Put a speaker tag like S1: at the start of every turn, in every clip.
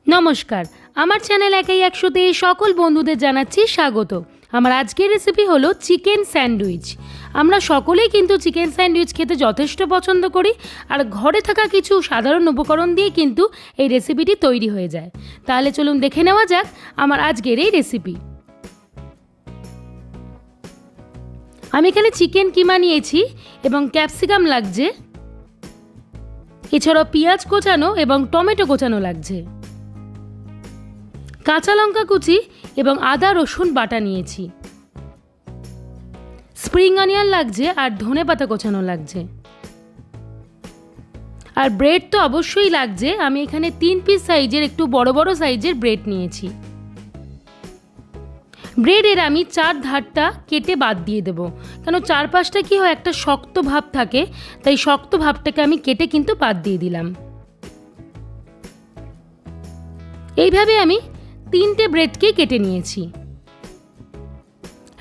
S1: নমস্কার, আমার চ্যানেল একাই একশোতে সকল বন্ধুদের জানাচ্ছি স্বাগত। আমার আজকের রেসিপি হলো চিকেন স্যান্ডউইচ। আমরা সকলেই কিন্তু চিকেন স্যান্ডউইচ খেতে যথেষ্ট পছন্দ করি, আর ঘরে থাকা কিছু সাধারণ উপকরণ দিয়ে কিন্তু এই রেসিপিটি তৈরি হয়ে যায়। তাহলে চলুন দেখে নেওয়া যাক আমার আজকের এই রেসিপি। আমি এখানে চিকেন কিমা নিয়েছি এবং ক্যাপসিকাম লাগছে, এছাড়াও পেঁয়াজ কোচানো এবং টমেটো কোচানো লাগছে, কাঁচা লঙ্কা কুচি এবং আদা রসুন বাটা নিয়েছি, স্প্রিং অনিয়ন লাগছে আর ধনেপাতা কোচানো লাগছে, আর ব্রেড তো অবশ্যই লাগছে। আমি এখানে 3 পিস সাইজের একটু বড় বড় সাইজের ব্রেড নিয়েছি। ব্রেডের আমি 4 ধারটা কেটে বাদ দিয়ে দেব, কেন চারপাশটা কি হয় একটা শক্ত ভাব থাকে, তাই শক্ত ভাবটাকে আমি কেটে কিন্তু বাদ দিয়ে দিলাম। এইভাবে আমি 3টে ব্রেডকে কেটে নিয়েছি।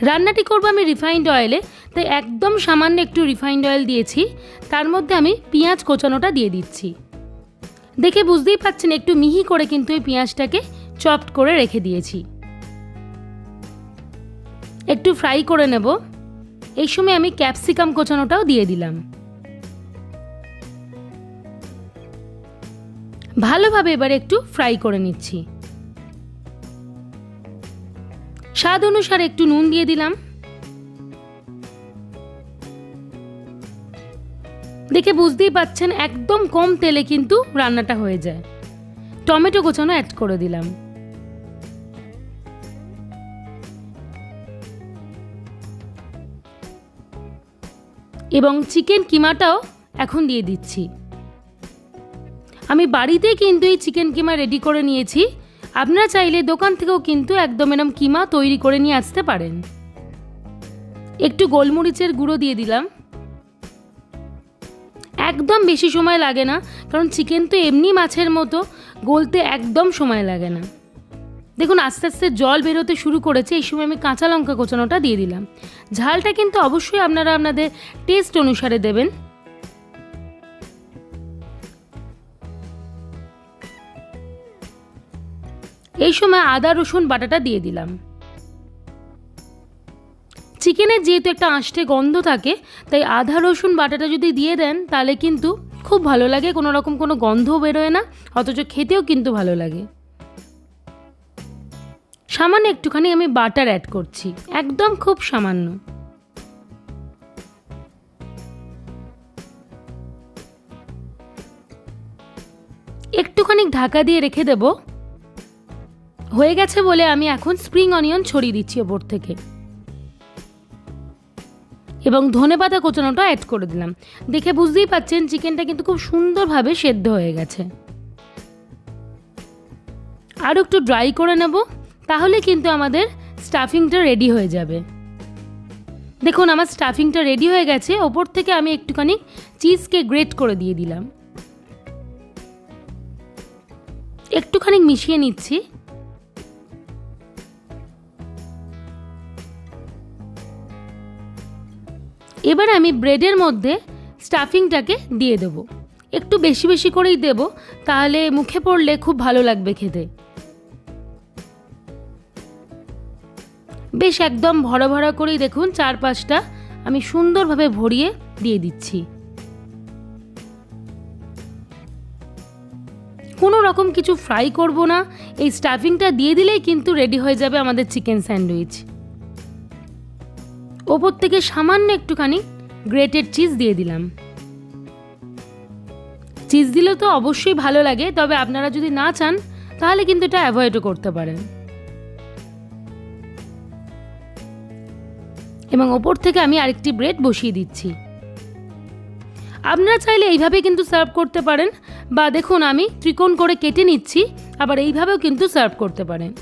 S1: রান্নাটি করব আমি রিফাইন্ড অয়েলে, তাই একদম সামান্য একটু রিফাইন্ড অয়েল দিয়েছি। তার মধ্যে আমি পেঁয়াজ কোচানোটা দিয়ে দিচ্ছি। দেখে বুঝতেই পাচ্ছেন একটু মিহি করে কিন্তু এই পেঁয়াজটাকে চপড করে রেখে দিয়েছি। একটু ফ্রাই করে নেব। এই সময় আমি ক্যাপসিকাম কোচানোটাও দিয়ে দিলাম। ভালোভাবে এবারে একটু ফ্রাই করে নিচ্ছি। স্বাদ অনুসারে একটু নুন দিয়ে দিলাম। দেখে বুঝতেই পাচ্ছেন একদম কম তেলে কিন্তু রান্নাটা হয়ে যায়। টমেটো কোচানো অ্যাড করে দিলাম। এবং চিকেন কিমাটাও এখন দিয়ে দিচ্ছি। আমি বাড়িতে কিন্তু এই চিকেন কিমা রেডি করে নিয়েছি। আপনারা চাইলে দোকান থেকেও কিন্তু একদম এরকম কিমা তৈরি করে নিয়ে আসতে পারেন। একটু গোলমরিচের গুঁড়ো দিয়ে দিলাম। একদম বেশি সময় লাগে না, কারণ চিকেন তো এমনি মাছের মতো, গলতে একদম সময় লাগে না। দেখুন আস্তে আস্তে জল বেরোতে শুরু করেছে। এই সময় আমি কাঁচা লঙ্কা কোচানোটা দিয়ে দিলাম। ঝালটা কিন্তু অবশ্যই আপনারা আপনাদের টেস্ট অনুসারে দেবেন। এই সময় আদা রসুন বাটাটা দিয়ে দিলাম। চিকেনের যেহেতু একটা আঁশটে গন্ধ থাকে, তাই আদা রসুন বাটাটা যদি দিয়ে দেন তাহলে কিন্তু খুব ভালো লাগে, কোনো রকম কোনো গন্ধও বেরোয় না, অথচ খেতেও কিন্তু ভালো লাগে। সামান্য একটুখানি আমি বাটার অ্যাড করছি, একদম খুব সামান্য। একটুখানি ঢাকা দিয়ে রেখে দেব। হয়ে গেছে বলে আমি এখন স্প্রিং অনিয়ন ছড়িয়ে দিচ্ছি ওপর থেকে, এবং ধনেপাতা কোচানোটা অ্যাড করে দিলাম। দেখে বুঝতেই পাচ্ছেন চিকেনটা কিন্তু খুব সুন্দরভাবে সেদ্ধ হয়ে গেছে। আরও একটু ড্রাই করে নেব, তাহলে কিন্তু আমাদের স্টাফিংটা রেডি হয়ে যাবে। দেখুন আমার স্টাফিংটা রেডি হয়ে গেছে। ওপর থেকে আমি একটুখানি চিজকে গ্রেট করে দিয়ে দিলাম। একটুখানি মিশিয়ে নিচ্ছি। এবার আমি ব্রেডের মধ্যে স্টাফিংটাকে দিয়ে দেব। একটু বেশি বেশি করেই দেব, তাহলে মুখে পড়লে খুব ভালো লাগবে খেতে। বেশ একদম ভরা ভরা করেই দেখুন চারপাশটা আমি সুন্দরভাবে ভরিয়ে দিয়ে দিচ্ছি। কোনো রকম কিছু ফ্রাই করব না, এই স্টাফিংটা দিয়ে দিলেই কিন্তু রেডি হয়ে যাবে আমাদের চিকেন স্যান্ডউইচ। ওপর থেকে সামান্য একটুখানি গ্রেটেড চিজ দিয়ে দিলাম। চিজ দিলে তো অবশ্যই ভালো লাগে, তবে আপনারা যদি না চান তাহলে কিন্তু এটা অ্যাভয়েডও করতে পারেন। এবং ওপর থেকে আমি আরেকটি ব্রেড বসিয়ে দিচ্ছি। আপনারা চাইলে এইভাবে কিন্তু সার্ভ করতে পারেন, বা দেখুন আমি ত্রিকোণ করে কেটে নিচ্ছি, আবার এইভাবেও কিন্তু সার্ভ করতে পারেন।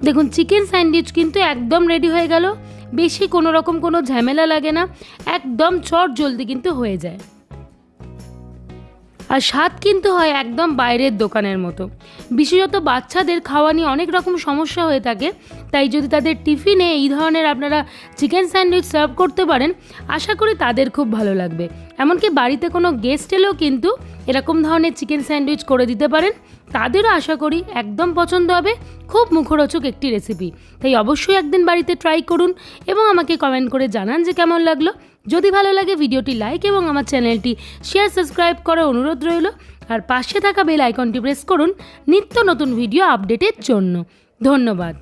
S1: দেখুন চিকেন স্যান্ডউইচ কিন্তু একদম রেডি হয়ে গেল। বেশি কোনো রকম কোনো ঝামেলা লাগে না, একদম চট জলদি কিন্তু হয়ে যায়। আর স্বাদ কিন্তু হয় একদম বাইরের দোকানের মতো। বিশেষত বাচ্চাদের খাওয়া নিয়ে অনেক রকম সমস্যা হয়ে থাকে, তাই যদি তাদের টিফিনে এই ধরনের আপনারা চিকেন স্যান্ডউইচ সার্ভ করতে পারেন, আশা করি তাদের খুব ভালো লাগবে। এমনকি বাড়িতে কোনো গেস্ট এলেও কিন্তু এরকম ধরনের চিকেন স্যান্ডউইচ করে দিতে পারেন, তাদেরও আশা করি একদম পছন্দ হবে। খুব মুখরোচক একটি রেসিপি, তাই অবশ্যই একদিন বাড়িতে ট্রাই করুন এবং আমাকে কমেন্ট করে জানান যে কেমন লাগলো। যদি ভালো লাগে ভিডিওটি লাইক এবং আমার চ্যানেলটি শেয়ার সাবস্ক্রাইব করার অনুরোধ রইল। আর পাশে থাকা বেল আইকনটি প্রেস করুন নিত্য নতুন ভিডিও আপডেটের জন্য। ধন্যবাদ।